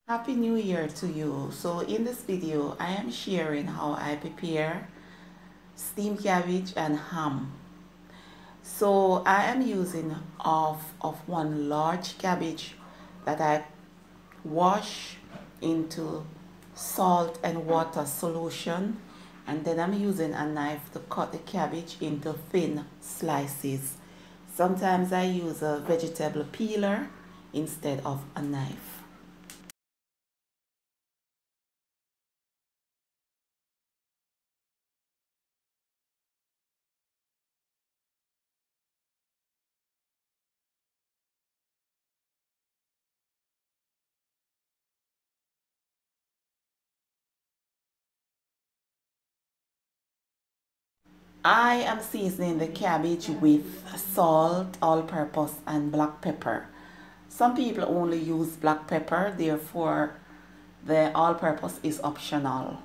Happy New Year to you. So in this video, I am sharing how I prepare steamed cabbage and ham. So I am using half of one large cabbage that I wash into salt and water solution, and then I'm using a knife to cut the cabbage into thin slices. Sometimes I use a vegetable peeler instead of a knife. I am seasoning the cabbage with salt, all-purpose, and black pepper. Some people only use black pepper, therefore the all-purpose is optional.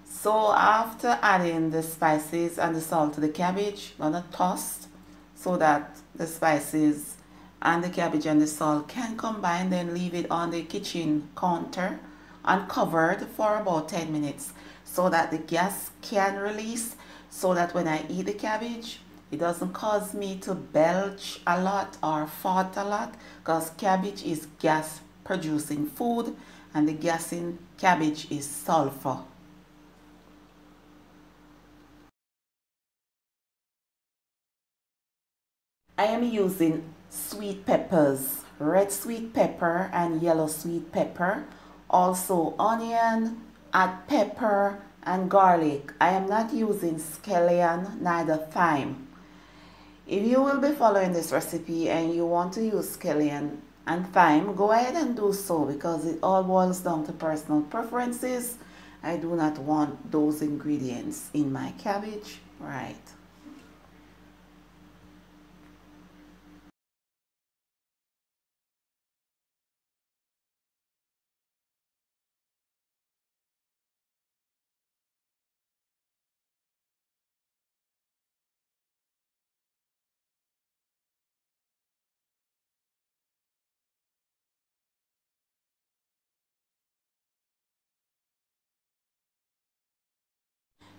So after adding the spices and the salt to the cabbage, I'm gonna toss so that the spices and the cabbage and the salt can combine, then leave it on the kitchen counter uncovered for about 10 minutes so that the gas can release, so that when I eat the cabbage it doesn't cause me to belch a lot or fart a lot, because cabbage is gas producing food and the gas in cabbage is sulfur. I am using sweet peppers, red sweet pepper and yellow sweet pepper, also onion, add pepper and garlic. I am not using scallion, neither thyme. If you will be following this recipe and you want to use scallion and thyme, go ahead and do so, because it all boils down to personal preferences. I do not want those ingredients in my cabbage, right?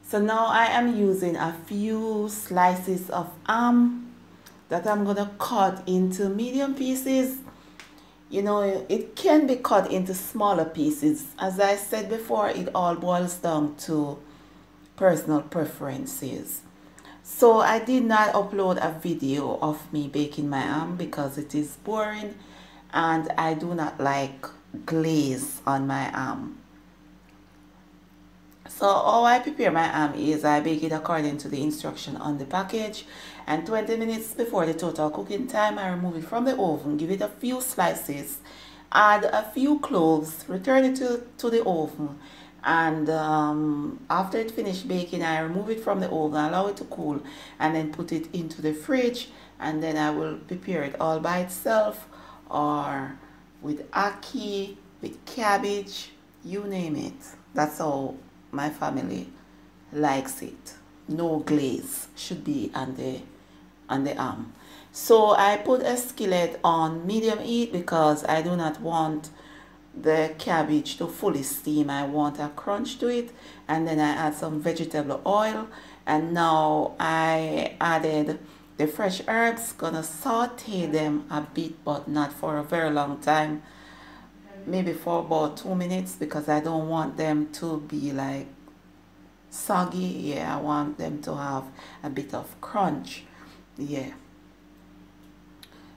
So now I am using a few slices of ham that I'm gonna cut into medium pieces. You know, it can be cut into smaller pieces. As I said before, it all boils down to personal preferences. So I did not upload a video of me baking my ham because it is boring and I do not like glaze on my ham. So how I prepare my ham is I bake it according to the instruction on the package, and 20 minutes before the total cooking time I remove it from the oven, give it a few slices, add a few cloves, return it to the oven, and after it finished baking I remove it from the oven, allow it to cool, and then put it into the fridge, and then I will prepare it all by itself or with ackee, with cabbage, you name it. That's how my family likes it. No glaze should be on the ham. So I put a skillet on medium heat because I do not want the cabbage to fully steam. I want a crunch to it, and then I add some vegetable oil, and now I added the fresh herbs. Gonna saute them a bit, but not for a very long time, maybe for about 2 minutes, because I don't want them to be like soggy. Yeah, I want them to have a bit of crunch. Yeah,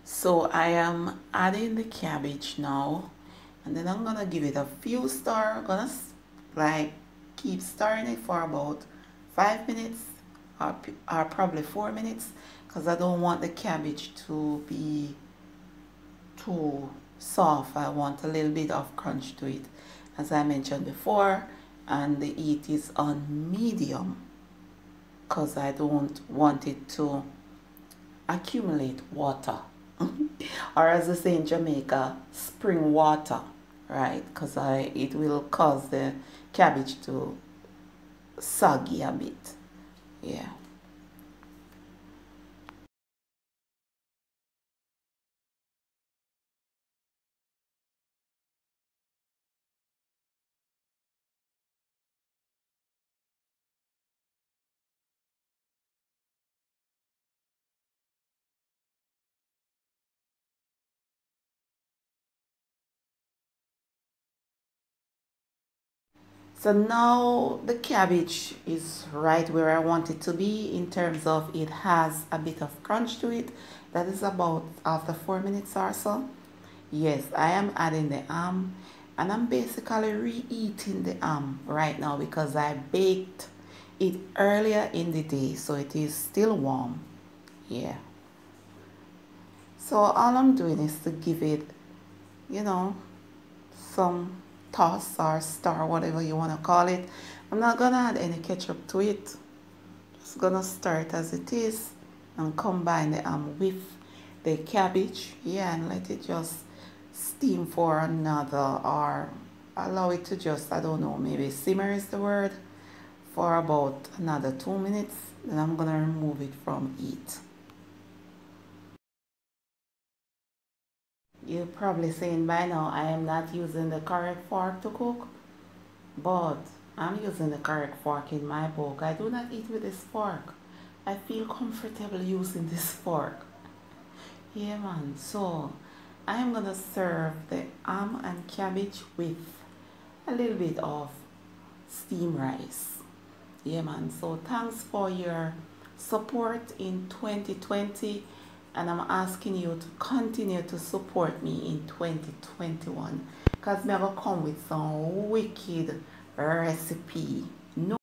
so I am adding the cabbage now, and then I'm gonna give it a few stir. Gonna like keep stirring it for about 5 minutes or probably 4 minutes, because I don't want the cabbage to be too soft. I want a little bit of crunch to it, as I mentioned before, and the heat is on medium because I don't want it to accumulate water or, as they say in Jamaica, spring water, right? Because it will cause the cabbage to soggy a bit. Yeah. So now the cabbage is right where I want it to be in terms of it has a bit of crunch to it. That is about after 4 minutes or so. Yes, I am adding the ham, and I'm basically reheating the ham right now because I baked it earlier in the day, so it is still warm. Yeah. So all I'm doing is to give it, you know, some toss or stir, whatever you want to call it. I'm not gonna add any ketchup to it. Just gonna stir it as it is and combine the with the cabbage. Yeah, and let it just steam for another, or allow it to just, I don't know, maybe simmer is the word, for about another 2 minutes. Then I'm gonna remove it from heat. You're probably saying by now I am not using the correct fork to cook, but I'm using the correct fork in my book. I do not eat with this fork. I feel comfortable using this fork. Yeah, man. So I am gonna serve the ham and cabbage with a little bit of steamed rice. Yeah, man. So thanks for your support in 2020, and I'm asking you to continue to support me in 2021, because I'm gonna come with some wicked recipe. No